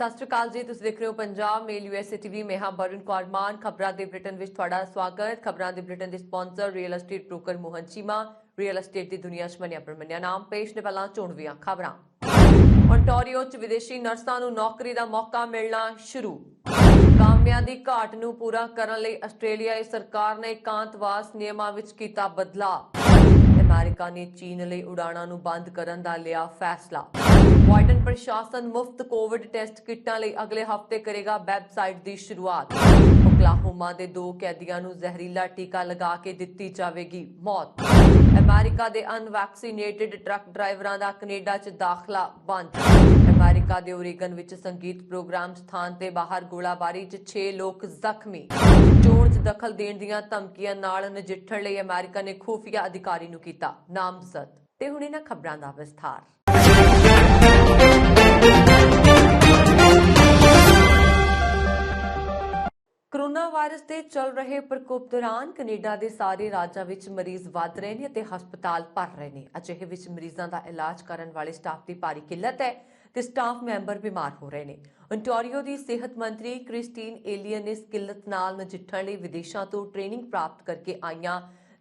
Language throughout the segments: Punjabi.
सत श्री अकाल जी, तुसीं देख रहे हो पंजाब मेल यूएसए टीवी। मैं हाँ वरुण कौर मान। खबरां दे बुलेटिन विच तुहाडा स्वागत। खबरां दे बुलेटिन दे sponsor real estate broker Mohan Cheema. Real estate दी दुनिया च मन्निया परमन्निया नाम। पेश ने पहलां चोणवीआं खबरां। ओंटारियो च विदेशी नर्सां नूं नौकरी दा मौका मिलना शुरू। कामिਆਂ ਦੀ ਘਾਟ ਨੂੰ ਪੂਰਾ ਕਰਨ ਲਈ ਆਸਟ੍ਰੇਲੀਆਈ ਸਰਕਾਰ ਨੇ ਇਕਾਂਤਵਾਸ ਨਿਯਮਾਂ ਵਿੱਚ ਕੀਤਾ ਬਦਲਾਅ। अमेरिका ने चीन ਲਈ ਉਡਾਣਾਂ ਨੂੰ ਬੰਦ ਕਰਨ ਦਾ ਲਿਆ ਫੈਸਲਾ। ਵਾਈਡਨ ਪ੍ਰਸ਼ਾਸਨ ਮੁਫਤ ਕੋਵਿਡ ਟੈਸਟ ਕਿੱਟਾਂ ਲਈ ਅਗਲੇ ਹਫ਼ਤੇ ਕਰੇਗਾ ਵੈਬਸਾਈਟ ਦੀ ਸ਼ੁਰੂਆਤ। ਓਕਲਾਹੋਮਾ ਦੇ 2 ਕੈਦੀਆਂ ਨੂੰ ਜ਼ਹਿਰੀਲਾ ਟੀਕਾ ਲਗਾ ਕੇ ਦਿੱਤੀ ਜਾਵੇਗੀ ਮੌਤ। ਅਮਰੀਕਾ ਦੇ ਅਨਵੈਕਸੀਨੇਟਡ ਟਰੱਕ ਡਰਾਈਵਰਾਂ ਦਾ ਕੈਨੇਡਾ 'ਚ ਦਾਖਲਾ ਬੰਦ। ਅਮਰੀਕਾ ਦੇ ਓਰੇਗਨ ਵਿੱਚ ਸੰਗੀਤ ਪ੍ਰੋਗਰਾਮ ਸਥਾਨ ਤੇ ਬਾਹਰ ਗੋਲਾਬਾਰੀ 'ਚ 6 ਲੋਕ ਜ਼ਖਮੀ। ਚੋਣ 'ਚ ਦਖਲ ਦੇਣ ਦੀਆਂ ਧਮਕੀਆਂ ਨਾਲ ਨਜਿੱਠਣ ਲਈ ਅਮਰੀਕਾ ਨੇ ਖੂਫੀਆ ਅਧਿਕਾਰੀ ਨੂੰ ਕੀਤਾ ਨਾਮਜ਼ਦ। ਤੇ ਹੁਣ ਇਹਨਾਂ ਖਬਰਾਂ ਦਾ ਵਿਸਥਾਰ। कोरोना वायरस के चल रहे प्रकोप दौरान कनेडा के सारे राज्यों में मरीज वध रहे हैं ते हस्पताल भर रहे हैं। अजिहे विच मरीजों का इलाज करने वाले स्टाफ की भारी किल्लत है ते स्टाफ मैंबर बीमार हो रहे हैं। ओंटारियो की सेहत मंत्री क्रिस्टीन एलियन ने इस किल्लत नाल नजिठण लई विदेशों तो ट्रेनिंग प्राप्त करके आईयां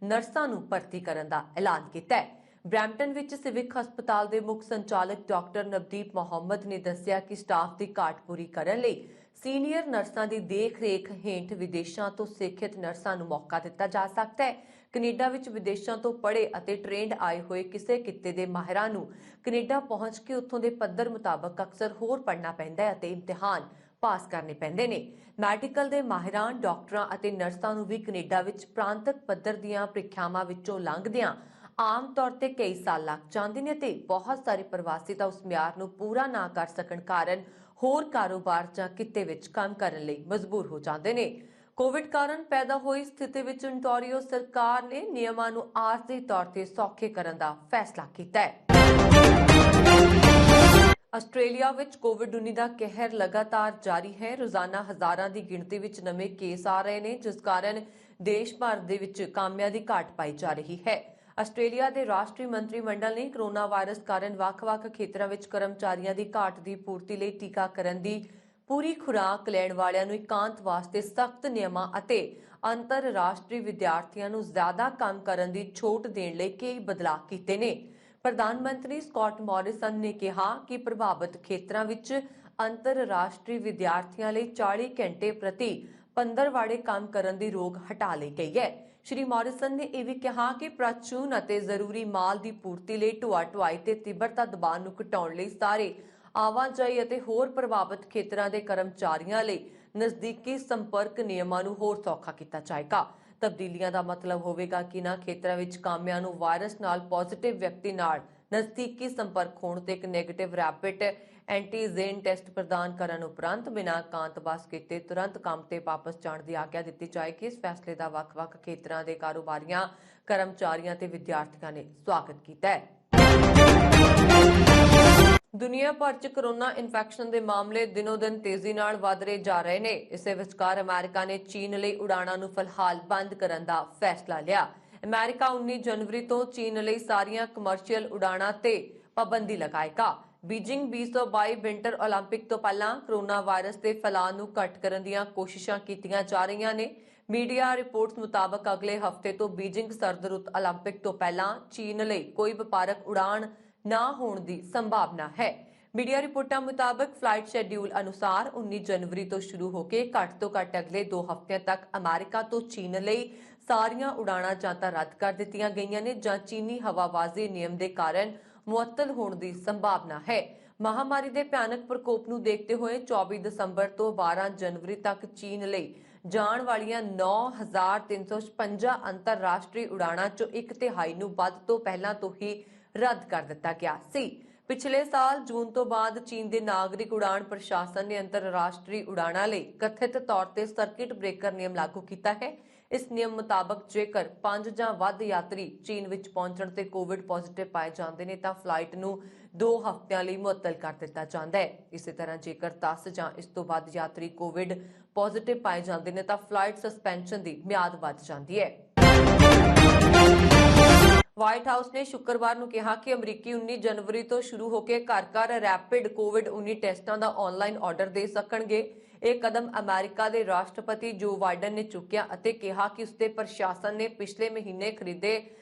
नर्सां नूं भर्ती करन दा ऐलान कीता है। ब्रैम्पटन विच सिविक हस्पताल के मुख्य संचालक डॉक्टर नवदीप मोहम्मद ने दस्सिया कि स्टाफ की घाट पूरी करन लई सीनियर नर्सां की देख रेख हेठ विदेशों तो सिखियत नर्सां नूं मौका दिता जा सकता है। कनेडा विच विदेशों तो पढ़े अते ट्रेंड आए हुए किसी किते दे माहिरां नूं कनेडा पहुंच के उत्थों दे पद्धर मुताबक अक्सर होर पढ़ना पैंदा है अते इम्तिहान पास करने पैंदे ने। मैडिकल दे माहिरां डॉक्टरां अते नर्सां नूं भी कनेडा विच प्रांतक पद्धर दीआं प्रीखियावां विचों लंघदिआं आम तौर ते कई साल लग जांदे ने ते बहुत सारे प्रवासी तां उस मियार नूं पूरा ना कर सकण कारण होर कारोबार जां किते विच काम करन लई मजबूर हो जांदे ने। कोविड कारण पैदा हुई स्थिति विच ओंटारियो सरकार ने नियमां नूं आरजी तौर ते सौखे करन दा फैसला कीता है। आस्ट्रेलिया विच कोविड-19 दा कहर लगातार जारी है। रोजाना हज़ारां दी गिणती विच नवे केस आ रहे ने जिस कारण देश भर दे विच कामिਆਂ ਦੀ घाट पाई जा रही है। ਆਸਟ੍ਰੇਲੀਆ ਦੇ ਰਾਸ਼ਟਰੀ ਮੰਤਰੀ ਮੰਡਲ ਨੇ ਕੋਰੋਨਾ ਵਾਇਰਸ ਕਾਰਨ ਵੱਖ-ਵੱਖ ਖੇਤਰਾਂ ਵਿੱਚ ਕਰਮਚਾਰੀਆਂ ਦੀ ਘਾਟ ਦੀ ਪੂਰਤੀ ਲਈ ਟੀਕਾਕਰਨ ਦੀ ਪੂਰੀ ਖੁਰਾਕ ਲੈਣ ਵਾਲਿਆਂ ਨੂੰ ਇਕਾਂਤ ਵਾਸਤੇ ਸਖਤ ਨਿਯਮਾਂ ਅਤੇ ਅੰਤਰਰਾਸ਼ਟਰੀ ਵਿਦਿਆਰਥੀਆਂ ਨੂੰ ਜ਼ਿਆਦਾ ਕੰਮ ਕਰਨ ਦੀ ਛੋਟ ਦੇਣ ਲਈ ਕਈ ਬਦਲਾਅ ਕੀਤੇ ਨੇ। ਪ੍ਰਧਾਨ ਮੰਤਰੀ ਸਕਾਟ ਮੌਰਿਸਨ ਨੇ ਕਿਹਾ ਕਿ ਪ੍ਰਭਾਵਿਤ ਖੇਤਰਾਂ ਵਿੱਚ ਅੰਤਰਰਾਸ਼ਟਰੀ ਵਿਦਿਆਰਥੀਆਂ ਲਈ 40 ਘੰਟੇ ਪ੍ਰਤੀ ਪੰਦਰਵਾੜੇ ਕੰਮ ਕਰਨ ਦੀ ਰੋਕ ਹਟਾ ਲਈ ਗਈ ਹੈ। श्री मॉरिसन ने यह भी कहा कि प्राचून ਅਤੇ ਜ਼ਰੂਰੀ ਮਾਲ ਦੀ ਪੂਰਤੀ ਲਈ ਢੁਆ-ਢੁਆਈ ਤੇ ਤੀਬਰਤਾ ਦਬਾਅ ਨੂੰ ਘਟਾਉਣ ਲਈ ਸਾਰੇ ਆਵਾਜਾਈ ਅਤੇ ਹੋਰ ਪ੍ਰਭਾਵਿਤ ਖੇਤਰਾਂ ਦੇ ਕਰਮਚਾਰੀਆਂ ਲਈ ਨਜ਼ਦੀਕੀ ਸੰਪਰਕ ਨਿਯਮਾਂ ਨੂੰ ਹੋਰ ਸੌਖਾ ਕੀਤਾ ਜਾਏਗਾ। ਤਬਦੀਲੀਆਂ ਦਾ ਮਤਲਬ ਹੋਵੇਗਾ ਕਿ ਇਨ੍ਹਾਂ ਖੇਤਰਾਂ ਵਿੱਚ ਕਾਮਿਆਂ ਨੂੰ ਵਾਇਰਸ ਨਾਲ ਪੋਜ਼ਿਟਿਵ ਵਿਅਕਤੀ ਨਾਲ ਨਜ਼ਦੀਕੀ ਸੰਪਰਕ ਹੋਣ ਤੇ ਇੱਕ ਨੈਗੇਟਿਵ ਰੈਪਿਡ एंटीजेन टेस्ट प्रदान करन उपरंत बिना एकांतवास कीते तुरंत काम ते वापस जाण दी आग्या दित्ती जाएगी। इस फैसले का वख-वख खेत्रां दे कारोबारियां कर्मचारियां ते विद्यार्थियों ने स्वागत कीता है। दुनिया भर च कोरोना इन्फैक्शन के मामले दिनों दिन तेजी नाल वध रहे जा रहे ने। इसे विचकार अमेरिका ने चीन लई उड़ाणां नूं फिलहाल बंद करन दा फैसला लिया। अमेरिका 19 जनवरी तो चीन लई सारियां कमर्शियल उड़ाणां ते पाबंदी लगाएगा। बीजिंग 2022 विंटर ओलंपिक तो पहला कोरोना वायरस के फैलाव नूं घट करन दीआं कोशिशां कीतीआं जा रहीआं ने। मीडिया रिपोर्ट्स मुताबक अगले हफ्ते तो बीजिंग सर्द रुत ओलंपिक तो पहला चीन लई कोई वपारक उड़ान ना होने की संभावना है। मीडिया रिपोर्टां मुताबक फ्लाइट शेड्यूल अनुसार 19 जनवरी तो शुरू होकर घट तो घट अगले 2 हफ्तिਆਂ तक अमेरिका तो चीन लई सारियां उड़ाणां जां तां रद्द कर दित्तियां गईआं ने जां चीनी हवाबाजी नियम के कारण मुअत्तल होने की संभावना है। महामारी के भयानक प्रकोप नूं देखते हुए 24 दसंबर तो 12 जनवरी तक चीन लई जाण वालियां 9356 अंतरराष्ट्रीय उड़ाणां चों 1/3 नूं वध तो पहलां तो ही रद्द कर दिता गया सी। पिछले साल जून तो बाद चीन के नागरिक उड़ान प्रशासन ने अंतरराष्ट्रीय उड़ाणां लई कथित तौर ते सर्किट ब्रेकर नियम लागू किया है। इस नियम मुताबक जेकर 5 जां वध यात्री चीन विच पहुंचण ते कोविड पॉजिटिव पाए जांदे ने तां फ्लाइट नूं 2 हफ्तिਆਂ ਲਈ मुअत्तल कर दिता जांदा है। इसी तरह जेकर 10 जां इस तो वध यात्री कोविड पॉजिटिव पाए जांदे ने तां फ्लाइट सस्पेंशन की मियाद वध जांदी है। ਵਾਈਟ ਹਾਊਸ ਨੇ ਸ਼ੁੱਕਰਵਾਰ ਨੂੰ ਕਿਹਾ ਕਿ ਅਮਰੀਕੀ 19 ਜਨਵਰੀ ਤੋਂ ਸ਼ੁਰੂ ਹੋ ਕੇ ਘਰ-ਘਰ ਰੈਪਿਡ ਕੋਵਿਡ-19 ਟੈਸਟਾਂ ਦਾ ਆਨਲਾਈਨ ਆਰਡਰ ਦੇ ਸਕਣਗੇ। ਇਹ ਕਦਮ ਅਮਰੀਕਾ ਦੇ ਰਾਸ਼ਟਰਪਤੀ ਜੋ ਬਾਈਡਨ ਨੇ ਚੁੱਕਿਆ ਅਤੇ ਕਿਹਾ ਕਿ ਉਸਦੇ ਪ੍ਰਸ਼ਾਸਨ ਨੇ ਪਿਛਲੇ ਮਹੀਨੇ ਖਰੀਦੇ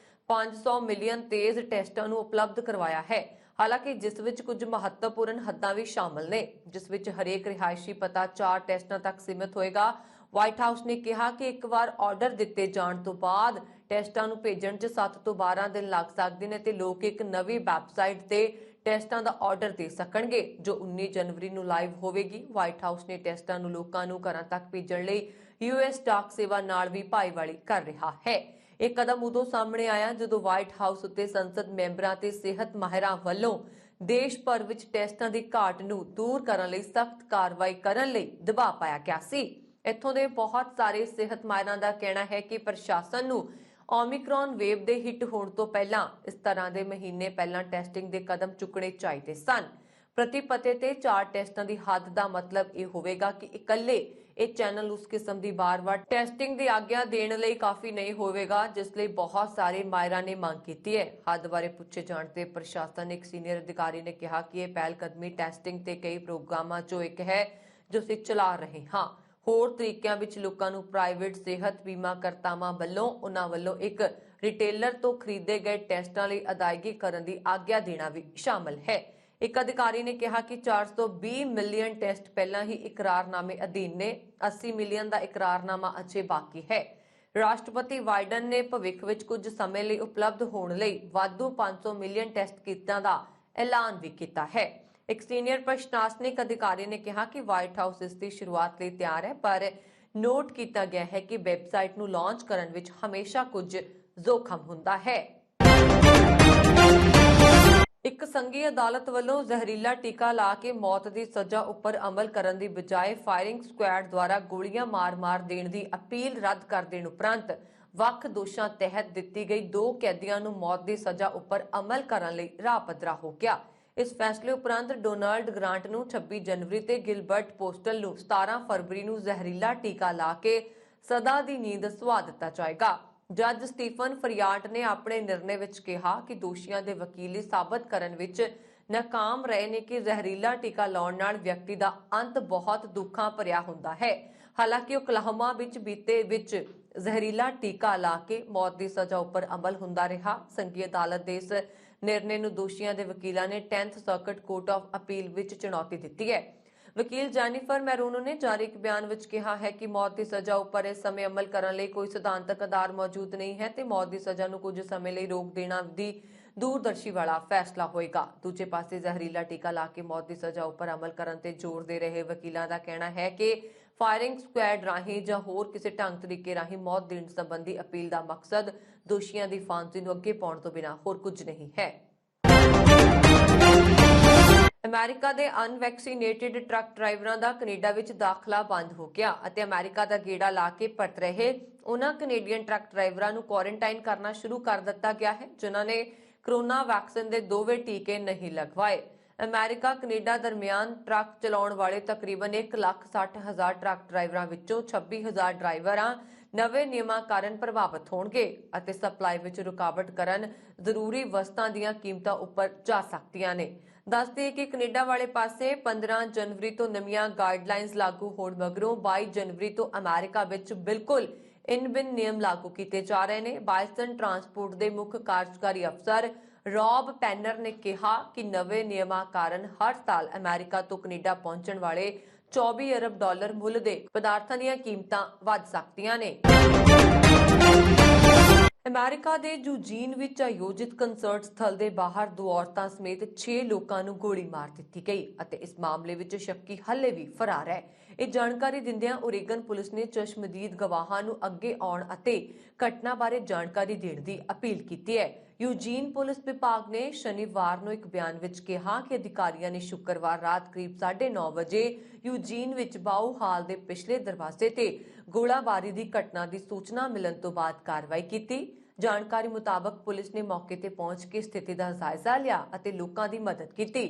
500 ਮਿਲੀਅਨ ਤੇਜ਼ ਟੈਸਟਾਂ ਨੂੰ ਉਪਲਬਧ ਕਰਵਾਇਆ ਹੈ। ਹਾਲਾਂਕਿ ਜਿਸ ਵਿੱਚ ਕੁਝ ਮਹੱਤਵਪੂਰਨ ਹੱਦਾਂ ਵੀ ਸ਼ਾਮਲ ਨੇ, ਜਿਸ ਵਿੱਚ ਹਰੇਕ ਰਿਹਾਇਸ਼ੀ ਪਤਾ 4 ਟੈਸਟਾਂ ਤੱਕ ਸੀਮਿਤ ਹੋਏਗਾ। ਵਾਈਟ ਹਾਊਸ ਨੇ ਕਿਹਾ ਕਿ ਇੱਕ ਵਾਰ ਆਰਡਰ ਦਿੱਤੇ ਜਾਣ ਤੋਂ ਬਾਅਦ ਟੈਸਟਾਂ ਨੂੰ ਭੇਜਣ 'ਚ 7 ਤੋਂ 12 ਦਿਨ ਲੱਗ ਸਕਦੇ ਨੇ ਤੇ ਲੋਕ ਇੱਕ ਨਵੀਂ ਵੈਬਸਾਈਟ ਤੇ ਟੈਸਟਾਂ ਦਾ ਆਰਡਰ ਦੇ ਸਕਣਗੇ ਜੋ 19 ਜਨਵਰੀ ਨੂੰ ਲਾਈਵ ਹੋਵੇਗੀ। ਵਾਈਟ ਹਾਊਸ ਨੇ ਟੈਸਟਾਂ ਨੂੰ ਲੋਕਾਂ ਨੂੰ ਘਰਾਂ ਤੱਕ ਭੇਜਣ ਲਈ US ਡਾਕ ਸੇਵਾ ਨਾਲ ਵੀ ਭਾਈਵਾਲੀ ਕਰ ਰਿਹਾ ਹੈ। ਇਹ ਕਦਮ ਉਦੋਂ ਸਾਹਮਣੇ ਆਇਆ ਜਦੋਂ ਵਾਈਟ ਹਾਊਸ ਉੱਤੇ ਸੰਸਦ ਮੈਂਬਰਾਂ ਤੇ ਸਿਹਤ ਮਾਹਿਰਾਂ ਵੱਲੋਂ ਦੇਸ਼ ਭਰ ਵਿੱਚ ਟੈਸਟਾਂ ਦੀ ਘਾਟ ਨੂੰ ਦੂਰ ਕਰਨ ਲਈ ਸਖਤ ਕਾਰਵਾਈ ਕਰਨ ਲਈ ਦਬਾਅ ਪਾਇਆ ਗਿਆ ਸੀ। ਇੱਥੋਂ ਦੇ ਬਹੁਤ ਸਾਰੇ ਸਿਹਤ ਮਾਹਿਰਾਂ ਦਾ ਕਹਿਣਾ ਹੈ ਕਿ ਪ੍ਰਸ਼ਾਸਨ ਨੂੰ ਓਮਿਕਰੌਨ ਵੇਵ ਦੇ ਹਿੱਟ ਹੋਣ ਤੋਂ ਪਹਿਲਾਂ ਇਸ ਤਰ੍ਹਾਂ ਦੇ ਮਹੀਨੇ ਪਹਿਲਾਂ ਟੈਸਟਿੰਗ ਦੇ ਕਦਮ ਚੁੱਕਣੇ ਚਾਹੀਦੇ ਸਨ। ਪ੍ਰਤੀ ਪਤੇ ਤੇ 4 ਟੈਸਟਾਂ ਦੀ ਹੱਦ ਦਾ ਮਤਲਬ ਇਹ ਹੋਵੇਗਾ ਕਿ ਇਕੱਲੇ ਇਹ ਚੈਨਲ ਉਸ ਕਿਸਮ ਦੀ ਬਾਰ-ਬਾਰ ਟੈਸਟਿੰਗ ਦੀ ਆਗਿਆ ਦੇਣ ਲਈ ਕਾਫੀ ਨਹੀਂ ਹੋਵੇਗਾ, ਜਿਸ ਲਈ ਬਹੁਤ ਸਾਰੇ ਮਾਹਿਰਾਂ ਨੇ ਮੰਗ ਕੀਤੀ ਹੈ। ਹੱਦ ਬਾਰੇ ਪੁੱਛੇ ਜਾਣ ਤੇ ਪ੍ਰਸ਼ਾਸਨ ਇੱਕ ਸੀਨੀਅਰ ਅਧਿਕਾਰੀ ਨੇ ਕਿਹਾ ਕਿ ਇਹ ਪਹਿਲ ਕਦਮੀ ਟੈਸਟਿੰਗ ਤੇ ਕਈ ਪ੍ਰੋਗਰਾਮਾਂ ਚੋਂ ਇੱਕ ਹੈ ਜੋ ਅਸੀਂ ਚਲਾ ਰਹੇ ਹਾਂ। ਹੋਰ ਤਰੀਕਿਆਂ ਵਿੱਚ ਲੋਕਾਂ ਨੂੰ ਪ੍ਰਾਈਵੇਟ ਸਿਹਤ ਬੀਮਾ ਕਰਤਾਵਾਂ ਵੱਲੋਂ ਉਹਨਾਂ ਵੱਲੋਂ ਇੱਕ ਰਿਟੇਲਰ ਤੋਂ ਖਰੀਦੇ ਗਏ ਟੈਸਟਾਂ ਲਈ ਅਦਾਇਗੀ ਕਰਨ ਦੀ ਆਗਿਆ ਦੇਣਾ ਵੀ ਸ਼ਾਮਲ ਹੈ। ਇੱਕ ਅਧਿਕਾਰੀ ਨੇ ਕਿਹਾ ਕਿ 420 ਮਿਲੀਅਨ ਟੈਸਟ ਪਹਿਲਾਂ ਹੀ ਇਕਰਾਰਨਾਮੇ ਅਧੀਨ ਨੇ, 80 ਮਿਲੀਅਨ ਦਾ ਇਕਰਾਰਨਾਮਾ ਅਜੇ ਬਾਕੀ ਹੈ। ਰਾਸ਼ਟਰਪਤੀ ਬਾਈਡਨ ਨੇ ਭਵਿੱਖ ਵਿੱਚ ਕੁਝ ਸਮੇਂ ਲਈ ਉਪਲਬਧ ਹੋਣ ਲਈ ਵਾਧੂ 500 ਮਿਲੀਅਨ ਟੈਸਟ ਕਿੱਟਾਂ ਦਾ ਐਲਾਨ ਵੀ ਕੀਤਾ ਹੈ। ਇੱਕ ਸੀਨੀਅਰ ਪ੍ਰਸ਼ਾਸਨਿਕ ਅਧਿਕਾਰੀ ਨੇ ਕਿਹਾ ਕਿ ਵਾਈਟ ਹਾਊਸ ਇਸ ਦੀ ਸ਼ੁਰੂਆਤ ਲਈ ਤਿਆਰ ਹੈ, ਪਰ ਨੋਟ ਕੀਤਾ ਗਿਆ ਹੈ ਕਿ ਵੈਬਸਾਈਟ ਨੂੰ ਲਾਂਚ ਕਰਨ ਵਿੱਚ ਹਮੇਸ਼ਾ ਕੁਝ ਜ਼ੋਖਮ ਹੁੰਦਾ ਹੈ। ਇੱਕ ਸੰਘੀ ਅਦਾਲਤ ਵੱਲੋਂ ਜ਼ਹਿਰੀਲਾ ਟੀਕਾ ਲਾ ਕੇ ਮੌਤ ਦੀ ਸਜ਼ਾ ਉੱਪਰ ਅਮਲ ਕਰਨ ਦੀ ਬਜਾਏ ਫਾਇਰਿੰਗ ਸਕੁਐਡ ਦੁਆਰਾ ਗੋਲੀਆਂ ਮਾਰ-ਮਾਰ ਦੇਣ ਦੀ ਅਪੀਲ ਰੱਦ ਕਰ ਦੇਣ ਉਪਰੰਤ ਵੱਖ ਦੋਸ਼ਾਂ ਤਹਿਤ ਦਿੱਤੀ ਗਈ 2 ਕੈਦੀਆਂ ਨੂੰ ਮੌਤ ਦੀ ਸਜ਼ਾ ਉੱਪਰ ਅਮਲ ਕਰਨ ਲਈ ਰਾਹ ਪੱਧਰਾ ਹੋ ਗਿਆ। ਇਸ ਫੈਸਲੇ ਉਪਰੰਤ ਡੋਨਾਲਡ ਗ੍ਰਾਂਟ ਨੂੰ 26 ਜਨਵਰੀ ਤੇ ਗਿਲਬਰਟ ਪੋਸਟਲ ਨੂੰ 17 ਫਰਵਰੀ ਨੂੰ ਜ਼ਹਿਰੀਲਾ ਟੀਕਾ ਲਾ ਕੇ ਸਦਾ ਦੀ ਨੀਂਦ ਸੁਆ ਦਿੱਤਾ ਜਾਏਗਾ। ਜੱਜ ਸਟੀਫਨ ਫਰੀਆਟ ਨੇ ਆਪਣੇ ਨਿਰਣੇ ਵਿੱਚ ਕਿਹਾ ਕਿ ਦੋਸ਼ੀਆਂ ਦੇ ਵਕੀਲ ਸਾਬਤ ਕਰਨ ਵਿੱਚ ਨਾਕਾਮ ਰਹੇ ਨੇ ਕਿ ਜ਼ਹਿਰੀਲਾ ਟੀਕਾ ਲਾਉਣ ਨਾਲ ਵਿਅਕਤੀ ਦਾ ਅੰਤ ਬਹੁਤ ਦੁੱਖਾਂ ਭਰਿਆ ਹੁੰਦਾ ਹੈ। ਹਾਲਾਂਕਿ ਓਕਲਾਹੋਮਾ ਵਿੱਚ ਬੀਤੇ ਵਿੱਚ ਜ਼ਹਿਰੀਲਾ ਟੀਕਾ ਲਾ ਕੇ ਮੌਤ ਦੀ ਸਜ਼ਾ ਉੱਪਰ ਅਮਲ ਹੁੰਦਾ ਰਿਹਾ। ਸੰਘੀ ਅਦਾਲਤ ਦੇ ਇਸ ਨਿਰਣੇ ਨੂੰ ਦੋਸ਼ੀਆਂ ਦੇ ਵਕੀਲਾਂ ਨੇ 10th circuit court of appeal ਵਿੱਚ ਚੁਣੌਤੀ ਦਿੱਤੀ ਹੈ। ਵਕੀਲ ਜੈਨੀਫਰ ਮੈਰੋਨੋ ਨੇ ਜਾਰੀ ਇੱਕ ਬਿਆਨ ਵਿੱਚ ਕਿਹਾ ਹੈ ਕਿ ਮੌਤ ਦੀ ਸਜ਼ਾ ਉੱਪਰ ਇਸ ਸਮੇਂ ਅਮਲ ਕਰਨ ਲਈ ਕੋਈ ਸਿਧਾਂਤਕ ਆਧਾਰ ਮੌਜੂਦ ਨਹੀਂ ਹੈ ਤੇ ਮੌਤ ਦੀ ਸਜ਼ਾ ਨੂੰ ਕੁਝ ਸਮੇਂ ਲਈ ਰੋਕ ਦੇਣਾ ਦੀ ਦੂਰਦਰਸ਼ੀ ਵਾਲਾ ਫੈਸਲਾ ਹੋਏਗਾ। ਦੂਜੇ ਪਾਸੇ ਜ਼ਹਿਰੀਲਾ ਟੀਕਾ ਲਾ ਕੇ ਮੌਤ ਦੀ ਸਜ਼ਾ ਉੱਪਰ ਅਮਲ ਕਰਨ ਤੇ ਜ਼ੋਰ ਦੇ ਰਹੇ ਵਕੀਲਾਂ ਦਾ ਕਹਿਣਾ ਹੈ ਕਿ ਫਾਇਰਿੰਗ ਸਕੁਐਡ ਰਾਹੀਂ ਜਾਂ ਹੋਰ ਕਿਸੇ ਢੰਗ ਤਰੀਕੇ ਰਾਹੀਂ ਮੌਤ ਦੇਣ ਸੰਬੰਧੀ ਅਪੀਲ ਦਾ ਮਕਸਦ ਦੋਸ਼ੀਆਂ ਦੀ ਫਾਂਸੀ ਨੂੰ ਅੱਗੇ ਪਾਉਣ ਤੋਂ ਬਿਨਾਂ ਹੋਰ ਕੁਝ ਨਹੀਂ ਹੈ। ਅਮਰੀਕਾ ਦੇ ਅਨਵੈਕਸੀਨੇਟਿਡ ਟਰੱਕ ਡਰਾਈਵਰਾਂ ਦਾ ਕੈਨੇਡਾ ਵਿੱਚ ਦਾਖਲਾ ਬੰਦ ਹੋ ਗਿਆ ਅਤੇ ਅਮਰੀਕਾ ਦਾ ਗੇੜਾ ਲਾ ਕੇ ਪਰਤ ਰਹੇ ਉਹਨਾਂ ਕੈਨੇਡੀਅਨ ਟਰੱਕ ਡਰਾਈਵਰਾਂ ਨੂੰ ਕੁਆਰੰਟਾਈਨ ਕਰਨਾ ਸ਼ੁਰੂ ਕਰ ਦਿੱਤਾ ਗਿਆ ਹੈ ਜਿਨ੍ਹਾਂ ਨੇ ਕੋਰੋਨਾ ਵੈਕਸੀਨ ਦੇ 2ਵੇਂ ਟੀਕੇ ਨਹੀਂ ਲਗਵਾਏ। ਅਮਰੀਕਾ ਕੈਨੇਡਾ ਦਰਮਿਆਨ ਟਰੱਕ ਚਲਾਉਣ ਵਾਲੇ ਤਕਰੀਬਨ 1,60,000 ਟਰੱਕ ਡਰਾਈਵਰਾਂ ਵਿੱਚੋਂ 26,000 ਡਰਾਈਵਰਾਂ ਨਵੇਂ ਨਿਯਮਾਂ ਕਾਰਨ ਪ੍ਰਭਾਵਿਤ ਹੋਣਗੇ ਅਤੇ ਸਪਲਾਈ ਵਿੱਚ ਰੁਕਾਵਟ ਕਰਨ ਜ਼ਰੂਰੀ ਵਸਤਾਂ ਦੀਆਂ ਕੀਮਤਾਂ ਉੱਪਰ ਜਾ ਸਕਦੀਆਂ ਨੇ। ਦੱਸਦੇ ਕਿ ਕੈਨੇਡਾ ਵਾਲੇ ਪਾਸੇ 15 ਜਨਵਰੀ ਤੋਂ ਨਵੀਆਂ ਗਾਈਡਲਾਈਨਸ ਲਾਗੂ ਹੋਣ ਮਗਰੋਂ 22 ਜਨਵਰੀ ਤੋਂ ਅਮਰੀਕਾ ਵਿੱਚ ਬਿਲਕੁਲ ਇਨਬਿਨ ਨਿਯਮ ਲਾਗੂ ਕੀਤੇ ਜਾ ਰਹੇ ਨੇ। ਬਾਇਸਨ ਟਰਾਂਸਪੋਰਟ ਦੇ ਮੁੱਖ ਕਾਰਜਕਾਰੀ ਅਫਸਰ ਰੌਬ ਪੈਨਰ ਨੇ ਕਿਹਾ ਕਿ ਨਵੇਂ ਨਿਯਮਾਂ ਕਾਰਨ ਹਰ ਸਾਲ ਅਮਰੀਕਾ ਤੋਂ ਕੈਨੇਡਾ ਪਹੁੰਚਣ ਵਾਲੇ 24 ਅਰਬ ਡਾਲਰ ਮੁੱਲ ਦੇ ਪਦਾਰਥਾਂ ਦੀਆਂ ਕੀਮਤਾਂ ਵੱਧ ਸਕਦੀਆਂ ਨੇ। ਅਮਰੀਕਾ ਦੇ ਯੂਜੀਨ ਵਿੱਚ ਆਯੋਜਿਤ ਕੰਸਰਟ ਸਥਲ ਦੇ ਬਾਹਰ 2 ਔਰਤਾਂ ਸਮੇਤ 6 ਲੋਕਾਂ ਨੂੰ ਗੋਲੀ ਮਾਰ ਦਿੱਤੀ ਗਈ ਅਤੇ ਇਸ ਮਾਮਲੇ ਵਿੱਚ ਸ਼ੱਕੀ ਹਾਲੇ ਵੀ ਫਰਾਰ ਹੈ। ਇਹ ਜਾਣਕਾਰੀ ਦਿੰਦਿਆਂ ਓਰੇਗਨ ਪੁਲਿਸ ਨੇ ਚਸ਼ਮਦੀਦ ਗਵਾਹਾਂ ਨੂੰ ਅੱਗੇ ਆਉਣ ਅਤੇ ਘਟਨਾ ਬਾਰੇ ਜਾਣਕਾਰੀ ਦੇਣ ਦੀ ਅਪੀਲ ਕੀਤੀ ਹੈ। ਯੂਜੀਨ ਪੁਲਿਸ ਵਿਭਾਗ ਨੇ ਸ਼ਨੀਵਾਰ ਨੂੰ ਇੱਕ ਬਿਆਨ ਵਿੱਚ ਕਿਹਾ ਕਿ ਅਧਿਕਾਰੀਆਂ ਨੇ ਸ਼ੁੱਕਰਵਾਰ ਰਾਤ ਕਰੀਬ 9:30 ਵਜੇ ਯੂਜੀਨ ਵਿੱਚ ਬਾਊ ਹਾਲ ਦੇ ਪਿਛਲੇ ਦਰਵਾਜ਼ੇ ਤੇ ਗੋਲਾਬਾਰੀ ਦੀ ਘਟਨਾ ਦੀ ਸੂਚਨਾ ਮਿਲਣ ਤੋਂ ਬਾਅਦ ਕਾਰਵਾਈ ਕੀਤੀ। ਜਾਣਕਾਰੀ ਮੁਤਾਬਕ ਪੁਲਿਸ ਨੇ ਮੌਕੇ ਤੇ ਪਹੁੰਚ ਕੇ ਸਥਿਤੀ ਦਾ ਜਾਇਜ਼ਾ ਲਿਆ ਅਤੇ ਲੋਕਾਂ ਦੀ ਮਦਦ ਕੀਤੀ।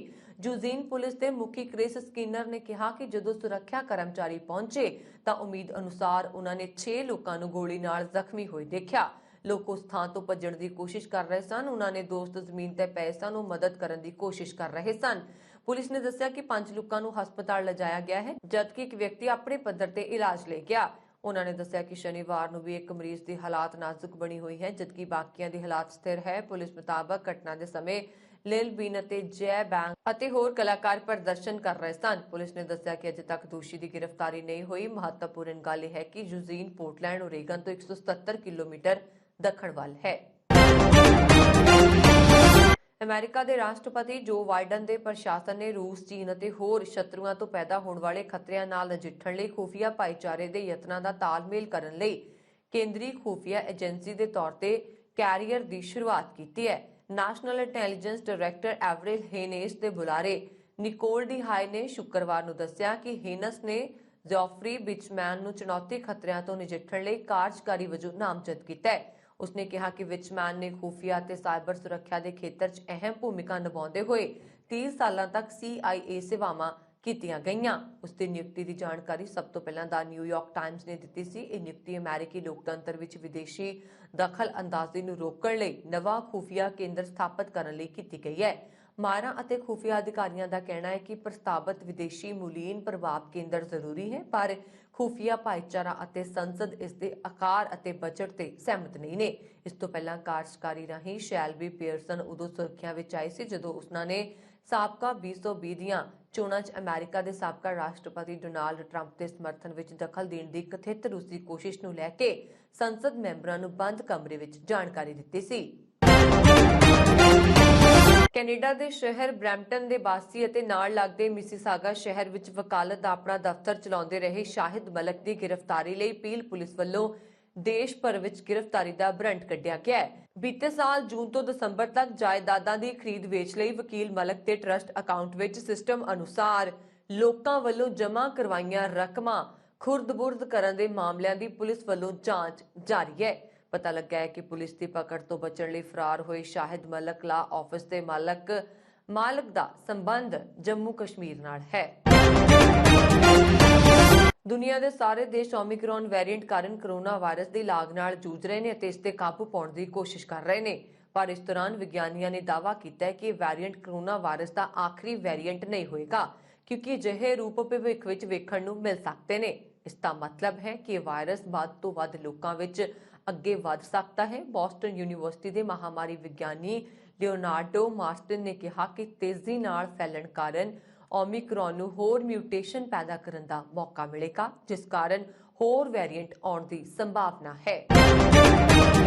ਯੂਜੀਨ ਪੁਲਿਸ ਦੇ ਮੁਖੀ ਕ੍ਰਿਸ ਸਕੀਨਰ ਨੇ ਕਿਹਾ ਕਿ ਜਦੋਂ ਸੁਰੱਖਿਆ ਕਰਮਚਾਰੀ ਪਹੁੰਚੇ ਤਾਂ ਉਮੀਦ ਅਨੁਸਾਰ ਉਹਨਾਂ ਨੇ 6 ਲੋਕਾਂ ਨੂੰ ਗੋਲੀ ਨਾਲ ਜ਼ਖਮੀ ਹੋਏ ਦੇਖਿਆ। ਲੋਕ ਉਸ ਥਾਂ ਤੋਂ ਭੱਜਣ ਦੀ ਕੋਸ਼ਿਸ਼ ਕਰ ਰਹੇ ਸਨ। ਉਹਨਾਂ ਨੇ ਦੋਸਤ ਜ਼ਮੀਨ ਤੇ ਪਏ ਸਨ, ਉਹ ਮਦਦ ਕਰਨ ਦੀ ਕੋਸ਼ਿਸ਼ ਕਰ ਰਹੇ ਸਨ। ਪੁਲਿਸ ਨੇ ਦੱਸਿਆ ਕਿ 5 ਲੋਕਾਂ ਨੂੰ ਹਸਪਤਾਲ ਲਿਜਾਇਆ ਗਿਆ ਹੈ, ਜਦਕਿ ਇੱਕ ਵਿਅਕਤੀ ਆਪਣੇ ਪੱਧਰ ਤੇ ਇਲਾਜ ਲਈ ਗਿਆ। ਉਹਨਾਂ ਨੇ ਦੱਸਿਆ ਕਿ ਸ਼ਨੀਵਾਰ ਨੂੰ ਵੀ ਇੱਕ ਮਰੀਜ਼ ਦੀ ਹਾਲਾਤ ਨਾਜ਼ੁਕ ਬਣੀ ਹੋਈ ਹੈ, ਜਦਕਿ ਬਾਕੀਆਂ ਦੀ ਹਾਲਾਤ ਸਥਿਰ ਹੈ। ਪੁਲਿਸ ਮੁਤਾਬਕ ਘਟਨਾ ਦੇ ਸਮੇਂ ਲਿਲ ਬੀਨ ਅਤੇ ਜੈ ਬੈਂਕ ਅਤੇ ਹੋਰ ਕਲਾਕਾਰ ਪ੍ਰਦਰਸ਼ਨ ਕਰ ਰਹੇ ਸਨ। ਪੁਲਿਸ ਨੇ ਦੱਸਿਆ ਕਿ ਅਜੇ ਤੱਕ ਦੋਸ਼ੀ ਦੀ ਗ੍ਰਿਫਤਾਰੀ ਨਹੀਂ ਹੋਈ। ਮਹੱਤਵਪੂਰਨ ਗੱਲ ਇਹ ਹੈ ਕਿ ਯੂਜੀਨ ਪੋਰਟਲੈਂਡ ਓਰੇਗਨ ਤੋਂ 177 ਕਿਲੋਮੀਟਰ ਦੱਖਣ ਵੱਲ ਹੈ। ਅਮਰੀਕਾ ਦੇ ਰਾਸ਼ਟਰਪਤੀ ਜੋ ਬਾਈਡਨ ਦੇ ਪ੍ਰਸ਼ਾਸਨ ਨੇ ਰੂਸ, ਚੀਨ ਅਤੇ ਹੋਰ ਸ਼ਤਰੂਆਂ ਤੋਂ ਪੈਦਾ ਹੋਣ ਵਾਲੇ ਖਤਰਿਆਂ ਨਾਲ ਨਜਿੱਠਣ ਲਈ ਖੁਫੀਆ ਭਾਈਚਾਰੇ ਦੇ ਯਤਨਾਂ ਦਾ ਤਾਲਮੇਲ ਕਰਨ ਲਈ ਕੇਂਦਰੀ ਖੁਫੀਆ ਏਜੰਸੀ ਦੇ ਤੌਰ ਤੇ ਕੈਰੀਅਰ ਦੀ ਸ਼ੁਰੂਆਤ ਕੀਤੀ ਹੈ। ਨੈਸ਼ਨਲ ਇੰਟੈਲੀਜੈਂਸ ਡਾਇਰੈਕਟਰ ਐਵਰਿਲ ਹੇਨੇਸ ਦੇ ਬੁਲਾਰੇ ਨਿਕੋਲ ਡੀ ਹਾਈ ਨੇ ਸ਼ੁੱਕਰਵਾਰ ਨੂੰ ਦੱਸਿਆ ਕਿ ਹੇਨਸ ਨੇ ਜੌਫਰੀ ਬਿਚਮੈਨ ਨੂੰ ਚੁਣੌਤੀ ਖਤਰਿਆਂ ਤੋਂ ਨਜਿੱਠਣ ਲਈ ਕਾਰਜਕਾਰੀ ਵਜੋਂ ਨਾਮਜ਼ਦ ਕੀਤਾ ਹੈ। ਉਸਨੇ ਕਿਹਾ ਕਿ ਬਿਚਮੈਨ ਨੇ ਖੁਫੀਆ ਅਤੇ ਸਾਈਬਰ ਸੁਰੱਖਿਆ ਦੇ ਖੇਤਰ 'ਚ ਅਹਿਮ ਭੂਮਿਕਾ ਨਿਭਾਉਂਦੇ ਹੋਏ 30 ਸਾਲਾਂ ਤੱਕ CIA ਸੇਵਾਵਾਂ ਕੀਤੀਆਂ ਗਈਆਂ। ਉਸ ਦੀ ਨਿਯੁਕਤੀ ਦੀ ਜਾਣਕਾਰੀ ਸਭ ਤੋਂ ਪਹਿਲਾਂ ਦਾ ਨਿਊਯਾਰਕ ਟਾਈਮਜ਼ ਨੇ ਦਿੱਤੀ ਸੀ। ਇਹ ਨਿਯੁਕਤੀ ਅਮਰੀਕੀ ਲੋਕਤੰਤਰ ਵਿੱਚ ਵਿਦੇਸ਼ੀ ਦਖਲ ਅੰਦਾਜ਼ੀ ਨੂੰ ਰੋਕਣ ਲਈ ਨਵਾਂ ਖੁਫੀਆ ਕੇਂਦਰ ਸਥਾਪਿਤ ਕਰਨ ਲਈ ਕੀਤੀ ਗਈ ਹੈ। ਮਾਹਰਾਂ ਅਤੇ ਖੁਫੀਆ ਅਧਿਕਾਰੀਆਂ ਦਾ ਕਹਿਣਾ ਹੈ ਕਿ ਪ੍ਰਸਤਾਵਿਤ ਵਿਦੇਸ਼ੀ ਮੁਲੀਨ ਪ੍ਰਭਾਵ ਕੇਂਦਰ ਜ਼ਰੂਰੀ ਹੈ, ਪਰ ਖੁਫੀਆ ਭਾਈਚਾਰਾ ਅਤੇ ਸੰਸਦ ਇਸ ਦੇ ਆਕਾਰ ਅਤੇ ਬਜਟ ਤੇ ਸਹਿਮਤ ਨਹੀਂ ਨੇ। ਇਸ ਤੋਂ ਪਹਿਲਾਂ ਕਾਰਜਕਾਰੀ ਰਾਹੀਂ ਸ਼ੈਲਬੀ ਪੀਅਰਸਨ ਉਦੋਂ ਸੁਰੱਖਿਆ ਵਿੱਚ ਆਈ ਸੀ ਜਦੋਂ ਉਸਨਾਂ ਨੇ ਸਾਬਕਾ 2020 ਦੀਆਂ ਚੋਣਾਂ 'ਚ ਅਮਰੀਕਾ ਦੇ ਸਾਬਕਾ ਰਾਸ਼ਟਰਪਤੀ ਡੋਨਾਲਡ ਟਰੰਪ ਦੇ ਸਮਰਥਨ ਵਿੱਚ ਦਖਲ ਦੇਣ ਦੀ ਕਥਿਤ ਰੂਸੀ ਕੋਸ਼ਿਸ਼ ਨੂੰ ਲੈ ਕੇ ਸੰਸਦ ਮੈਂਬਰਾਂ ਨੂੰ ਬੰਦ ਕਮਰੇ ਵਿੱਚ ਜਾਣਕਾਰੀ ਦਿੱਤੀ ਸੀ। ਕੈਨੇਡਾ ਦੇ ਸ਼ਹਿਰ ਬਰੈਂਪਟਨ ਦੇ ਵਾਸੀ ਅਤੇ ਨਾਲ ਲੱਗਦੇ ਮਿਸੀਸਾਗਾ ਸ਼ਹਿਰ ਵਿੱਚ ਵਕਾਲਤ ਦਾ ਆਪਣਾ ਦਫ਼ਤਰ ਚਲਾਉਂਦੇ ਰਹੇ ਸ਼ਾਹਿਦ ਮਲਕ ਦੀ ਗ੍ਰਿਫਤਾਰੀ ਲਈ ਪੀਲ ਪੁਲਿਸ ਵੱਲੋਂ ਦੇਸ਼ ਭਰ ਵਿੱਚ ਗ੍ਰਿਫਤਾਰੀ ਦਾ ਬ੍ਰੰਟ ਕੱਢਿਆ ਗਿਆ ਹੈ। ਬੀਤੇ ਸਾਲ ਜੂਨ ਤੋਂ ਦਸੰਬਰ ਤੱਕ ਜਾਇਦਾਦਾਂ ਦੀ ਖਰੀਦ ਵੇਚ ਲਈ ਵਕੀਲ ਮਲਕ ਦੇ ਟਰਸਟ ਅਕਾਊਂਟ ਵਿੱਚ ਸਿਸਟਮ ਅਨੁਸਾਰ ਲੋਕਾਂ ਵੱਲੋਂ ਜਮ੍ਹਾਂ ਕਰਵਾਈਆਂ ਰਕਮਾਂ ਖੁਰਦ-ਬੁਰਦ ਕਰਨ ਦੇ ਮਾਮਲਿਆਂ ਦੀ ਪੁਲਿਸ ਵੱਲੋਂ ਜਾਂਚ ਜਾਰੀ ਹੈ। ਪਤਾ ਲੱਗਾ ਹੈ ਕਿ ਪੁਲਿਸ ਦੀ ਪਕੜ ਤੋਂ ਬਚਣ ਲਈ ਫਰਾਰ ਹੋਏ ਸ਼ਾਹਿਦ ਮਲਕ ਲਾ ਆਫਿਸ ਦੇ ਮਾਲਕ ਦਾ ਸੰਬੰਧ ਜੰਮੂ ਕਸ਼ਮੀਰ ਨਾਲ ਹੈ। ਦੁਨੀਆ ਦੇ ਸਾਰੇ ਦੇਸ਼ ਓਮਿਕਰੋਨ ਵੇਰੀਐਂਟ ਕਾਰਨ ਕਰੋਨਾ ਵਾਇਰਸ ਦੀ ਲਾਗ ਨਾਲ ਜੂਝ ਰਹੇ ਨੇ ਅਤੇ ਇਸ ਤੇ ਕਾਬੂ ਪਾਉਣ ਦੀ ਕੋਸ਼ਿਸ਼ ਕਰ ਰਹੇ ਨੇ। ਪਰ ਇਸ ਦੌਰਾਨ ਵਿਗਿਆਨੀਆਂ ਨੇ ਦਾਅਵਾ ਕੀਤਾ ਹੈ ਕਿ ਇਹ ਵੇਰੀਐਂਟ ਕਰੋਨਾ ਵਾਇਰਸ ਦਾ ਆਖਰੀ ਵੇਰੀਐਂਟ ਨਹੀਂ ਹੋਏਗਾ, ਕਿਉਂਕਿ ਅਜਿਹੇ ਰੂਪ ਭਵਿੱਖ ਵਿੱਚ ਵੇਖਣ ਨੂੰ ਮਿਲ ਸਕਦੇ ਨੇ। ਇਸ ਦਾ ਮਤਲਬ ਹੈ ਕਿ ਇਹ ਵਾਇਰਸ ਵੱਧ ਤੋਂ ਵੱਧ ਲੋਕਾਂ ਵਿੱਚ ਅੱਗੇ ਵਧ ਸਕਦਾ ਹੈ। ਬੋਸਟਨ ਯੂਨੀਵਰਸਿਟੀ ਦੇ ਮਹਾਮਾਰੀ ਵਿਗਿਆਨੀ ਲਿਓਨਾਰਡੋ ਮਾਰਸਟਨ ਨੇ ਕਿਹਾ ਕਿ ਤੇਜ਼ੀ ਨਾਲ ਫੈਲਣ ਕਾਰਨ ਓਮਿਕਰੋਨ ਨੂੰ ਹੋਰ ਮਿਊਟੇਸ਼ਨ ਪੈਦਾ ਕਰਨ ਦਾ ਮੌਕਾ ਮਿਲੇਗਾ, ਜਿਸ ਕਾਰਨ ਹੋਰ ਵੇਰੀਐਂਟ ਆਉਣ ਦੀ ਸੰਭਾਵਨਾ ਹੈ।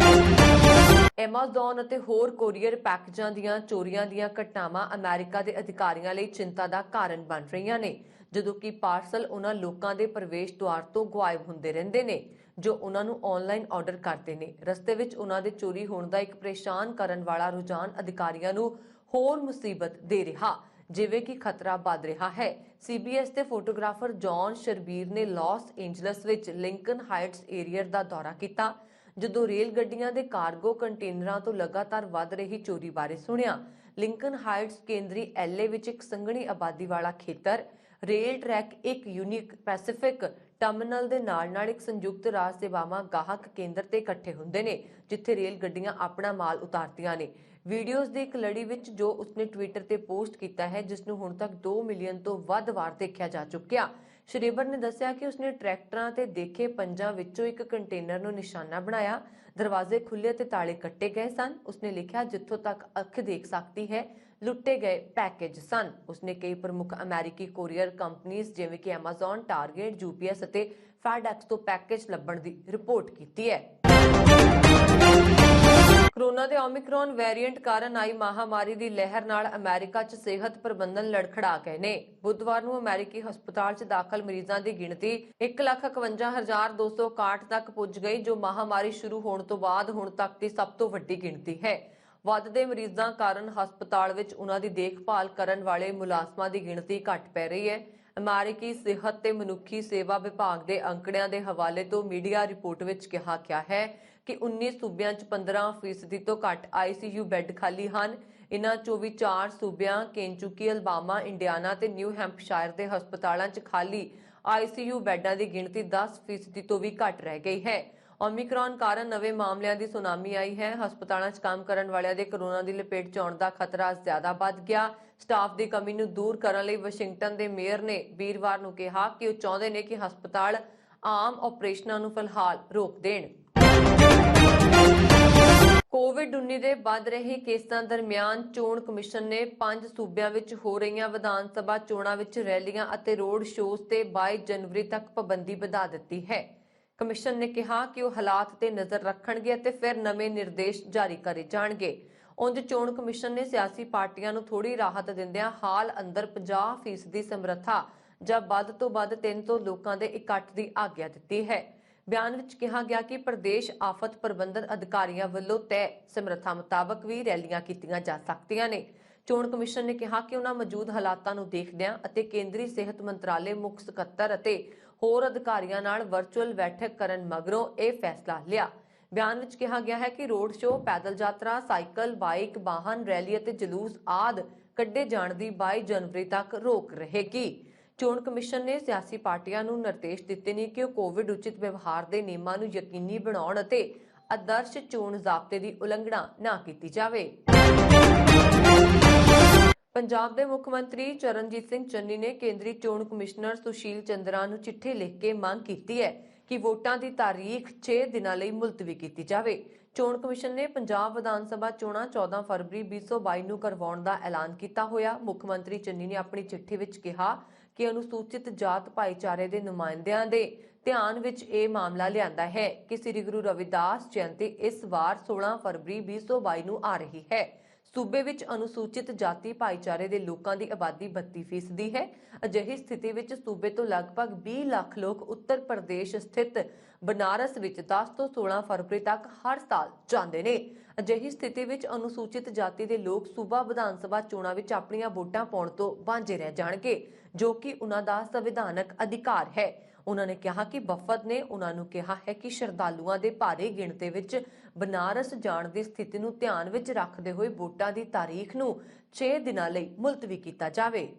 ਐਮਾਜ਼ੋਨ ਅਤੇ ਹੋਰ ਕੋਰੀਅਰ ਪੈਕੇਜਾਂ ਦੀਆਂ ਚੋਰੀਆਂ ਦੀਆਂ ਘਟਨਾਵਾਂ ਅਮਰੀਕਾ ਦੇ ਅਧਿਕਾਰੀਆਂ ਲਈ ਚਿੰਤਾ ਦਾ ਕਾਰਨ ਬਣ ਰਹੀਆਂ ਨੇ, ਜਦੋਂ ਕਿ ਪਾਰਸਲ ਉਹਨਾਂ ਲੋਕਾਂ ਦੇ ਪ੍ਰਵੇਸ਼ ਦੁਆਰ ਤੋਂ ਗਾਇਬ ਹੁੰਦੇ ਰਹਿੰਦੇ ਨੇ ਜੋ ਉਹਨਾਂ ਨੂੰ ਆਨਲਾਈਨ ਆਰਡਰ ਕਰਦੇ ਨੇ। ਰਸਤੇ ਵਿੱਚ ਉਹਨਾਂ ਦੇ ਚੋਰੀ ਹੋਣ ਦਾ ਇੱਕ ਪਰੇਸ਼ਾਨ ਕਰਨ ਵਾਲਾ ਰੁਝਾਨ ਅਧਿਕਾਰੀਆਂ ਨੂੰ ਹੋਰ ਮੁਸੀਬਤ ਦੇ ਰਿਹਾ, ਜਿਵੇਂ ਕਿ ਖਤਰਾ ਵੱਧ ਰਿਹਾ ਹੈ। CBS ਦੇ ਫੋਟੋਗ੍ਰਾਫਰ ਜੌਨ ਸ਼ਰਬੀਰ ਨੇ ਲਾਸ ਏਂਜਲਸ ਵਿੱਚ ਲਿੰਕਨ ਹਾਈਟਸ ਏਰੀਆ ਦਾ ਦੌਰਾ ਕੀਤਾ, ਜਦੋਂ ਰੇਲ ਗੱਡੀਆਂ ਦੇ ਕਾਰਗੋ ਕੰਟੇਨਰਾਂ ਤੋਂ ਲਗਾਤਾਰ ਵੱਧ ਰਹੀ ਚੋਰੀ ਬਾਰੇ ਸੁਣਿਆ। ਲਿੰਕਨ ਹਾਈਟਸ ਕੇਂਦਰੀ LA ਵਿੱਚ ਇੱਕ ਸੰਘਣੀ ਆਬਾਦੀ ਵਾਲਾ ਖੇਤਰ, ਰੇਲ ਟਰੈਕ, ਇੱਕ ਯੂਨੀਕ ਪੈਸੀਫਿਕ ਟਰਮੀਨਲ ਦੇ ਨਾਲ ਇੱਕ ਸੰਯੁਕਤ ਰਾਜ ਸੇਵਾਵਾਂ ਗਾਹਕ ਕੇਂਦਰ ਤੇ ਇਕੱਠੇ ਹੁੰਦੇ ਨੇ, ਜਿੱਥੇ ਰੇਲ ਗੱਡੀਆਂ ਆਪਣਾ ਮਾਲ ਉਤਾਰਦੀਆਂ ਨੇ। ਵੀਡੀਓਜ਼ ਦੀ ਇੱਕ ਲੜੀ ਵਿੱਚ ਜੋ ਉਸਨੇ ਟਵਿੱਟਰ ਤੇ ਪੋਸਟ ਕੀਤਾ ਹੈ, ਜਿਸ ਨੂੰ ਹੁਣ ਤੱਕ 2 ਮਿਲੀਅਨ ਤੋਂ ਵੱਧ ਵਾਰ ਦੇਖਿਆ ਜਾ ਚੁੱਕਿਆ। ਸ਼ਰੇਬਰ ਨੇ ਦੱਸਿਆ ਕਿ ਉਸਨੇ ਟਰੈਕਟਰਾਂ ਤੇ ਦੇਖੇ ਪੰਜਾਂ ਵਿੱਚੋਂ ਇੱਕ ਕੰਟੇਨਰ ਨੂੰ ਨਿਸ਼ਾਨਾ ਬਣਾਇਆ। ਦਰਵਾਜ਼ੇ ਖੁੱਲੇ ਤੇ ਤਾਲੇ ਕੱਟੇ ਗਏ ਸਨ। ਉਸਨੇ ਲਿਖਿਆ, ਜਿੱਥੋਂ ਤੱਕ ਅੱਖ ਦੇਖ ਸਕਦੀ ਹੈ ਲੁੱਟੇ ਗਏ ਪੈਕੇਜ ਸਨ। ਉਸਨੇ ਕਈ ਪ੍ਰਮੁੱਖ ਅਮਰੀਕੀ ਕੋਰੀਅਰ ਕੰਪਨੀਆਂ ਜਿਵੇਂ ਕਿ ਐਮਾਜ਼ਨ, ਟਾਰਗੇਟ, UPS ਅਤੇ ਫੈਡਐਕਸ ਤੋਂ ਪੈਕੇਜ ਲੱਭਣ ਦੀ ਰਿਪੋਰਟ ਕੀਤੀ ਹੈ। ਕੋਰੋਨਾ ਦੇ ਓਮਿਕਰੋਨ ਵੇਰੀਐਂਟ ਕਾਰਨ ਆਈ ਮਹਾਮਾਰੀ ਦੀ ਲਹਿਰ ਨਾਲ ਅਮਰੀਕਾ 'ਚ ਸਿਹਤ ਪ੍ਰਬੰਧਨ ਲੜਖੜਾ ਗਏ ਨੇ। ਬੁੱਧਵਾਰ ਨੂੰ ਅਮਰੀਕੀ ਹਸਪਤਾਲ 'ਚ ਦਾਖਲ ਮਰੀਜ਼ਾਂ ਦੀ ਗਿਣਤੀ 1,51,261 ਤੱਕ ਪੁੱਜ ਗਈ, ਜੋ ਮਹਾਮਾਰੀ ਸ਼ੁਰੂ ਹੋਣ ਤੋਂ ਬਾਅਦ ਹੁਣ ਤੱਕ ਦੀ ਸਭ ਤੋਂ ਵੱਡੀ ਗਿਣਤੀ ਹੈ। ਵੱਧਦੇ ਮਰੀਜ਼ਾਂ ਕਾਰਨ ਹਸਪਤਾਲ ਵਿੱਚ ਉਹਨਾਂ ਦੀ ਦੇਖਭਾਲ ਕਰਨ ਵਾਲੇ ਮੁਲਾਜ਼ਮਾਂ ਦੀ ਗਿਣਤੀ ਘੱਟ ਪੈ ਰਹੀ ਹੈ। ਅਮਰੀਕੀ ਸਿਹਤ ਤੇ ਮਨੁੱਖੀ ਸੇਵਾ ਵਿਭਾਗ ਦੇ ਅੰਕੜਿਆਂ ਦੇ ਹਵਾਲੇ ਤੋਂ ਮੀਡੀਆ ਰਿਪੋਰਟ ਵਿੱਚ ਕਿਹਾ ਗਿਆ ਹੈ ਕਿ 19 ਸੂਬਿਆਂ 'ਚ 15% ਤੋਂ ਘੱਟ ICU ਬੈੱਡ ਖਾਲੀ ਹਨ। ਇਨ੍ਹਾਂ 'ਚੋਂ ਵੀ 4 ਸੂਬਿਆਂ ਕੇਨਚੁਕੀ, ਅਲਬਾਮਾ, ਇੰਡੀਆਨਾ ਤੇ ਨਿਊ ਹੈਂਪਸ਼ਾਇਰ ਦੇ ਹਸਪਤਾਲਾਂ 'ਚ ਖਾਲੀ ICU ਬੈੱਡਾਂ ਦੀ ਗਿਣਤੀ 10% ਤੋਂ ਵੀ ਘੱਟ ਰਹਿ ਗਈ ਹੈ। ओमिक्रॉन ਕਾਰਨ ਨਵੇਂ ਮਾਮਲਿਆਂ ਦੀ ਸੁਨਾਮੀ ਆਈ ਹੈ। ਹਸਪਤਾਲਾਂ 'ਚ ਕੰਮ ਕਰਨ ਵਾਲਿਆਂ ਦੇ ਕੋਰੋਨਾ ਦੀ ਲਪੇਟ 'ਚ ਆਉਣ ਦਾ ਖਤਰਾ ਜ਼ਿਆਦਾ ਵੱਧ ਗਿਆ। ਸਟਾਫ ਦੀ ਕਮੀ ਨੂੰ ਦੂਰ ਕਰਨ ਲਈ ਵਾਸ਼ਿੰਗਟਨ ਦੇ ਮੇਅਰ ਨੇ ਵੀਰਵਾਰ ਨੂੰ ਕਿਹਾ ਕਿ ਉਹ ਚਾਹੁੰਦੇ ਨੇ ਕਿ ਹਸਪਤਾਲ ਆਮ ਆਪਰੇਸ਼ਨਾਂ ਨੂੰ ਫਿਲਹਾਲ ਰੋਕ ਦੇਣ। ਕੋਵਿਡ-19 ਦੇ ਵੱਧ ਰਹੇ ਕੇਸਾਂ ਦਰਮਿਆਨ ਚੋਣ ਕਮਿਸ਼ਨ ਨੇ 5 ਸੂਬਿਆਂ ਵਿੱਚ ਹੋ ਰਹੀਆਂ ਵਿਧਾਨ ਸਭਾ ਚੋਣਾਂ ਵਿੱਚ ਰੈਲੀਆਂ ਅਤੇ ਰੋਡ ਸ਼ੋਅਜ਼ ਤੇ 22 ਜਨਵਰੀ ਤੱਕ ਪਾਬੰਦੀ ਵਧਾ ਦਿੱਤੀ ਹੈ। ਕਮਿਸ਼ਨ ਨੇ ਕਿਹਾ ਕਿ ਉਹ ਹਾਲਾਤ ਤੇ ਨਜ਼ਰ ਰੱਖਣਗੇ ਅਤੇ ਫਿਰ ਨਵੇਂ ਨਿਰਦੇਸ਼ ਜਾਰੀ ਕਰੇ ਜਾਣਗੇ। ਉਂਝ ਚੋਣ ਕਮਿਸ਼ਨ ਨੇ ਸਿਆਸੀ ਪਾਰਟੀਆਂ ਨੂੰ ਥੋੜੀ ਰਾਹਤ ਦਿੰਦਿਆਂ ਹਾਲ ਅੰਦਰ 50% ਦੀ ਸਮਰੱਥਾ ਜਾਂ ਵੱਧ ਤੋਂ ਵੱਧ 300 ਲੋਕਾਂ ਦੇ ਇਕੱਠ ਦੀ ਆਗਿਆ ਦਿੱਤੀ ਹੈ। ਬਿਆਨ ਵਿੱਚ ਕਿਹਾ ਗਿਆ ਕਿ ਪ੍ਰਦੇਸ਼ ਆਫਤ ਪ੍ਰਬੰਧਨ ਅਧਿਕਾਰੀਆਂ ਵੱਲੋਂ ਤੈਅ ਸਮਰੱਥਾ ਮੁਤਾਬਕ ਵੀ ਰੈਲੀਆਂ ਕੀਤੀਆਂ ਜਾ ਸਕਦੀਆਂ ਨੇ। ਚੋਣ ਕਮਿਸ਼ਨ ਨੇ ਕਿਹਾ ਕਿ ਉਹਨਾਂ ਮੌਜੂਦ ਹਾਲਾਤਾਂ ਨੂੰ ਦੇਖਦਿਆਂ ਅਤੇ ਕੇਂਦਰੀ ਸਿਹਤ ਮੰਤਰਾਲੇ ਮੁੱਖ ਸਕੱਤਰ ਅਤੇ ਹੋਰ ਅਧਿਕਾਰੀਆਂ ਨਾਲ ਵਰਚੁਅਲ ਬੈਠਕ ਕਰਨ ਮਗਰੋਂ ਇਹ ਫੈਸਲਾ ਲਿਆ। ਬਿਆਨ ਵਿੱਚ ਕਿਹਾ ਗਿਆ ਹੈ ਕਿ ਰੋਡ ਸ਼ੋਅ, ਪੈਦਲ ਯਾਤਰਾ, ਸਾਈਕਲ, ਬਾਈਕ, ਵਾਹਨ ਰੈਲੀ ਅਤੇ ਜਲੂਸ ਆਦਿ ਕੱਢੇ ਜਾਣ ਦੀ 22 ਜਨਵਰੀ ਤੱਕ ਰੋਕ ਰਹੇਗੀ। ਚੋਣ ਕਮਿਸ਼ਨ ਨੇ ਸਿਆਸੀ ਪਾਰਟੀਆਂ ਨੂੰ ਨਿਰਦੇਸ਼ ਦਿੱਤੇ ਨੇ ਕਿ ਉਹ ਕੋਵਿਡ ਉਚਿਤ ਵਿਵਹਾਰ ਦੇ ਨਿਯਮਾਂ ਨੂੰ ਯਕੀਨੀ ਬਣਾਉਣ ਅਤੇ ਆਦਰਸ਼ ਚੋਣ ਜ਼ਾਬਤੇ ਦੀ ਉਲੰਘਣਾ ਨਾ ਕੀਤੀ ਜਾਵੇ। ਪੰਜਾਬ ਦੇ ਮੁੱਖ ਮੰਤਰੀ ਚਰਨਜੀਤ ਸਿੰਘ ਚੰਨੀ ਨੇ ਕੇਂਦਰੀ ਚੋਣ ਕਮਿਸ਼ਨਰ ਸੁਸ਼ੀਲ ਚੰਦਰਾ ਨੂੰ ਚਿੱਠੀ ਲਿਖ ਕੇ ਮੰਗ ਕੀਤੀ ਹੈ ਕਿ ਵੋਟਾਂ ਦੀ ਤਾਰੀਖ 6 ਦਿਨਾਂ ਲਈ ਮੁਲਤਵੀ ਕੀਤੀ ਜਾਵੇ। ਚੋਣ ਕਮਿਸ਼ਨ ਨੇ ਪੰਜਾਬ ਵਿਧਾਨ ਸਭਾ ਚੋਣਾਂ 14 ਫਰਵਰੀ 2022 ਨੂੰ ਕਰਵਾਉਣ ਦਾ ਐਲਾਨ ਕੀਤਾ ਹੋਇਆ। ਮੁੱਖ ਮੰਤਰੀ ਚੰਨੀ ਨੇ ਆਪਣੀ ਚਿੱਠੀ ਵਿੱਚ ਕਿਹਾ ਕਿ ਅਨੁਸੂਚਿਤ ਜਾਤ ਭਾਈਚਾਰੇ ਦੇ ਨੁਮਾਇੰਦਿਆਂ ਦੇ ਧਿਆਨ ਵਿੱਚ ਇਹ ਮਾਮਲਾ ਲਿਆਂਦਾ ਹੈ ਕਿ ਸ੍ਰੀ ਗੁਰੂ ਰਵਿਦਾਸ ਜਯੰਤੀ ਇਸ ਵਾਰ 16 ਫਰਵਰੀ 2022 ਨੂੰ ਆ ਰਹੀ ਹੈ। ਸੂਬੇ ਵਿੱਚ ਅਨੁਸੂਚਿਤ ਜਾਤੀ ਭਾਈਚਾਰੇ ਦੇ ਲੋਕਾਂ ਦੀ ਆਬਾਦੀ 32% ਦੀ ਹੈ। ਅਜਿਹੀ ਸਥਿਤੀ ਵਿੱਚ ਸੂਬੇ ਤੋਂ ਲਗਭਗ 20 ਲੱਖ ਲੋਕ ਉੱਤਰ ਪ੍ਰਦੇਸ਼ ਸਥਿਤ ਬਨਾਰਸ ਵਿੱਚ 10 ਤੋਂ 16 ਫਰਵਰੀ ਤੱਕ ਹਰ ਸਾਲ ਜਾਂਦੇ ਨੇ। ਅਜਿਹੀ ਸਥਿਤੀ ਵਿੱਚ ਅਨੁਸੂਚਿਤ ਜਾਤੀ ਦੇ ਲੋਕ ਸੂਬਾ ਵਿਧਾਨ ਸਭਾ ਚੋਣਾਂ ਵਿੱਚ ਆਪਣੀਆਂ ਵੋਟਾਂ ਪਾਉਣ ਤੋਂ ਵਾਂਝੇ ਰਹਿ ਜਾਣਗੇ, ਜੋ ਕਿ ਉਹਨਾਂ ਦਾ ਸੰਵਿਧਾਨਕ ਅਧਿਕਾਰ ਹੈ। ਉਹਨਾਂ ਨੇ ਕਿਹਾ ਕਿ ਵਫਦ ਨੇ ਉਹਨਾਂ ਨੂੰ ਕਿਹਾ ਹੈ ਕਿ ਸ਼ਰਧਾਲੂਆਂ ਦੇ ਭਾਰੀ ਗਿਣਤੀ ਵਿੱਚ ਬਨਾਰਸ ਜਾਣ ਦੀ ਸਥਿਤੀ ਨੂੰ ਧਿਆਨ ਵਿੱਚ ਰੱਖਦੇ ਹੋਏ ਵੋਟਾਂ ਦੀ ਤਾਰੀਖ ਨੂੰ 6 ਦਿਨਾਂ ਲਈ ਮੁਲਤਵੀ ਕੀਤਾ ਜਾਵੇ।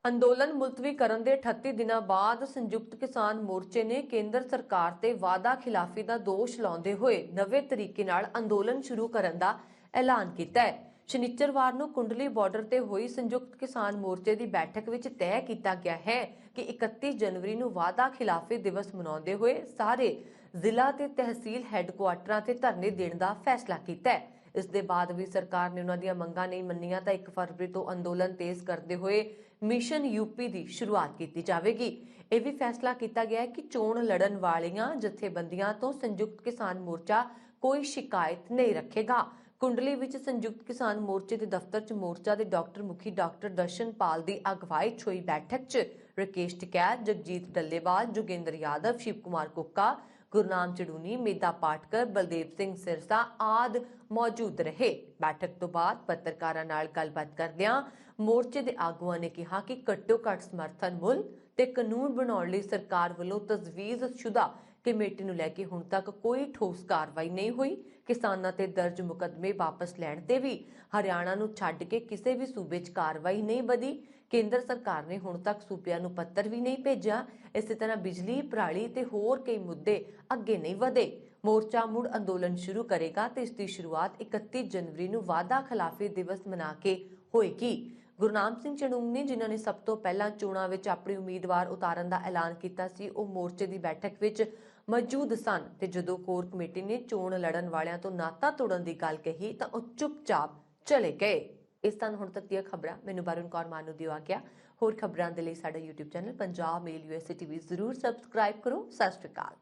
ਅੰਦੋਲਨ ਮੁਲਤਵੀ ਕਰਨ ਦੇ 38 ਦਿਨਾਂ ਬਾਅਦ ਸੰਯੁਕਤ ਕਿਸਾਨ ਮੋਰਚੇ ਨੇ ਕੇਂਦਰ ਸਰਕਾਰ ਤੇ ਵਾਅਦਾ ਖਿਲਾਫੀ ਦਾ ਦੋਸ਼ ਲਾਉਂਦੇ ਹੋਏ ਨਵੇਂ ਤਰੀਕੇ ਨਾਲ ਅੰਦੋਲਨ ਸ਼ੁਰੂ ਕਰਨ ਦਾ ਐਲਾਨ ਕੀਤਾ ਹੈ। ਸ਼ਨੀਚਰਵਾਰ ਨੂੰ ਕੁੰਡਲੀ ਬਾਰਡਰ ਤੇ ਹੋਈ ਸੰਯੁਕਤ ਕਿਸਾਨ ਮੋਰਚੇ ਦੀ ਬੈਠਕ ਵਿੱਚ ਤੈਅ ਕੀਤਾ ਗਿਆ ਹੈ ਕਿ 31 ਜਨਵਰੀ ਨੂੰ ਵਾਅਦਾ ਖਿਲਾਫੀ ਦਿਵਸ ਮਨਾਉਂਦੇ ਹੋਏ ਸਾਰੇ ਜ਼ਿਲ੍ਹਾ ਤੇ ਤਹਿਸੀਲ ਹੈੱਡਕੁਆਟਰਾਂ ਤੇ ਧਰਨੇ ਦੇਣ ਦਾ ਫੈਸਲਾ ਕੀਤਾ ਹੈ। ਇਸ ਦੇ ਬਾਅਦ ਵੀ ਸਰਕਾਰ ਨੇ ਉਹਨਾਂ ਦੀਆਂ ਮੰਗਾਂ ਨਹੀਂ ਮੰਨੀਆਂ ਤਾਂ 1 ਫਰਵਰੀ ਤੋਂ ਅੰਦੋਲਨ ਤੇਜ਼ ਕਰਦੇ ਹੋਏ ਮਿਸ਼ਨ ਯੂਪੀ ਦੀ ਸ਼ੁਰੂਆਤ ਕੀਤੀ ਜਾਵੇਗੀ। ਇਹ ਵੀ ਫੈਸਲਾ ਕੀਤਾ ਗਿਆ ਹੈ ਕਿ ਚੋਣ ਲੜਨ ਵਾਲੀਆਂ ਜਥੇਬੰਦੀਆਂ ਤੋਂ ਸੰਯੁਕਤ ਕਿਸਾਨ ਮੋਰਚਾ ਕੋਈ ਸ਼ਿਕਾਇਤ ਨਹੀਂ ਰੱਖੇਗਾ। ਕੁੰਡਲੀ ਵਿੱਚ ਸੰਯੁਕਤ ਕਿਸਾਨ ਮੋਰਚੇ ਦੇ ਦਫ਼ਤਰ 'ਚ ਮੋਰਚਾ ਦੇ ਡਾਕਟਰ ਮੁਖੀ ਡਾਕਟਰ ਦਰਸ਼ਨਪਾਲ ਦੀ ਅਗਵਾਈ 'ਚ ਹੋਈ ਬੈਠਕ 'ਚ ਰਕੇਸ਼ ਟਿਕੈਤ, ਜਗਜੀਤ ਡੱਲੇਵਾਲ, ਜੋਗਿੰਦਰ ਯਾਦਵ, ਸ਼ਿਵ ਕੁਮਾਰ ਕੁੱਕਾ, ਗੁਰਨਾਮ ਚੜੂਨੀ, ਮੇਦਾ ਪਾਟਕਰ, ਬਲਦੇਵ ਸਿੰਘ ਸਿਰਸਾ ਆਦਿ ਮੌਜੂਦ ਰਹੇ। ਬੈਠਕ ਤੋਂ ਬਾਅਦ ਪੱਤਰਕਾਰਾਂ ਨਾਲ ਗੱਲਬਾਤ ਕਰਦਿਆਂ ਮੋਰਚੇ ਦੇ ਆਗੂਆਂ ਨੇ ਕਿਹਾ ਕਿ ਘੱਟੋ-ਘੱਟ ਸਮਰਥਨ ਮੁੱਲ ਤੇ ਕਾਨੂੰਨ ਬਣਾਉਣ ਲਈ ਸਰਕਾਰ ਵੱਲੋਂ ਤਜਵੀਜ਼ਸ਼ੁਦਾ ਕਮੇਟੀ ਨੂੰ ਲੈ ਕੇ ਹੁਣ ਤੱਕ ਕੋਈ ਠੋਸ ਕਾਰਵਾਈ ਨਹੀਂ ਹੋਈ। ਕਿਸਾਨਾਂ ਤੇ ਦਰਜ ਮੁਕੱਦਮੇ ਵਾਪਸ ਲੈਣ ਤੇ ਵੀ ਹਰਿਆਣਾ ਨੂੰ ਛੱਡ ਕੇ ਕਿਸੇ ਵੀ ਸੂਬੇ 'ਚ ਕਾਰਵਾਈ ਨਹੀਂ ਵਧੀ। ਕੇਂਦਰ ਸਰਕਾਰ ਨੇ ਹੁਣ ਤੱਕ ਸੂਬਿਆਂ ਨੂੰ ਪੱਤਰ ਵੀ ਨਹੀਂ ਭੇਜਿਆ। ਇਸੇ ਤਰ੍ਹਾਂ ਬਿਜਲੀ, ਪਰਾਲੀ ਤੇ ਹੋਰ ਕਈ ਮੁੱਦੇ ਅੱਗੇ ਨਹੀਂ ਵਧੇ। ਮੋਰਚਾ ਮੁੜ ਅੰਦੋਲਨ ਸ਼ੁਰੂ ਕਰੇਗਾ ਤੇ ਇਸ ਦੀ ਸ਼ੁਰੂਆਤ 31 ਜਨਵਰੀ ਨੂੰ ਵਾਅਦਾ ਖਿਲਾਫੀ ਦਿਵਸ ਮਨਾ ਕੇ ਹੋਏਗੀ। ਗੁਰਨਾਮ ਸਿੰਘ ਚੜੂੰਗ ਨੇ, ਜਿਨ੍ਹਾਂ ਨੇ ਸਭ ਤੋਂ ਪਹਿਲਾਂ ਚੋਣਾਂ ਵਿੱਚ ਆਪਣੀ ਉਮੀਦਵਾਰ ਉਤਾਰਨ ਦਾ ਐਲਾਨ ਕੀਤਾ ਸੀ, ਉਹ ਮੋਰਚੇ ਦੀ ਬੈਠਕ ਵਿੱਚ ਮੌਜੂਦ ਸਨ ਤੇ ਜਦੋਂ ਕੋਰ ਕਮੇਟੀ ਨੇ ਚੋਣ ਲੜਨ ਵਾਲਿਆਂ ਤੋਂ ਨਾਤਾ ਤੋੜਨ ਦੀ ਗੱਲ ਕਹੀ ਤਾਂ ਉਹ ਚੁੱਪਚਾਪ ਚਲੇ ਗਏ। ਇਸ ਤਰ੍ਹਾਂ ਹੁਣ ਤੱਕ ਦੀਆਂ ਖਬਰਾਂ ਮੈਨੂੰ ਵਰੁਣ ਕੌਰ ਮਾਨ ਨੂੰ ਦਿਓ ਆ ਗਿਆ। ਹੋਰ ਖਬਰਾਂ ਦੇ ਲਈ ਸਾਡਾ YouTube ਚੈਨਲ ਪੰਜਾਬ ਮੇਲ USA TV ਜ਼ਰੂਰ ਸਬਸਕ੍ਰਾਈਬ ਕਰੋ। ਸਤਿ ਸ਼੍ਰੀ ਅਕਾਲ।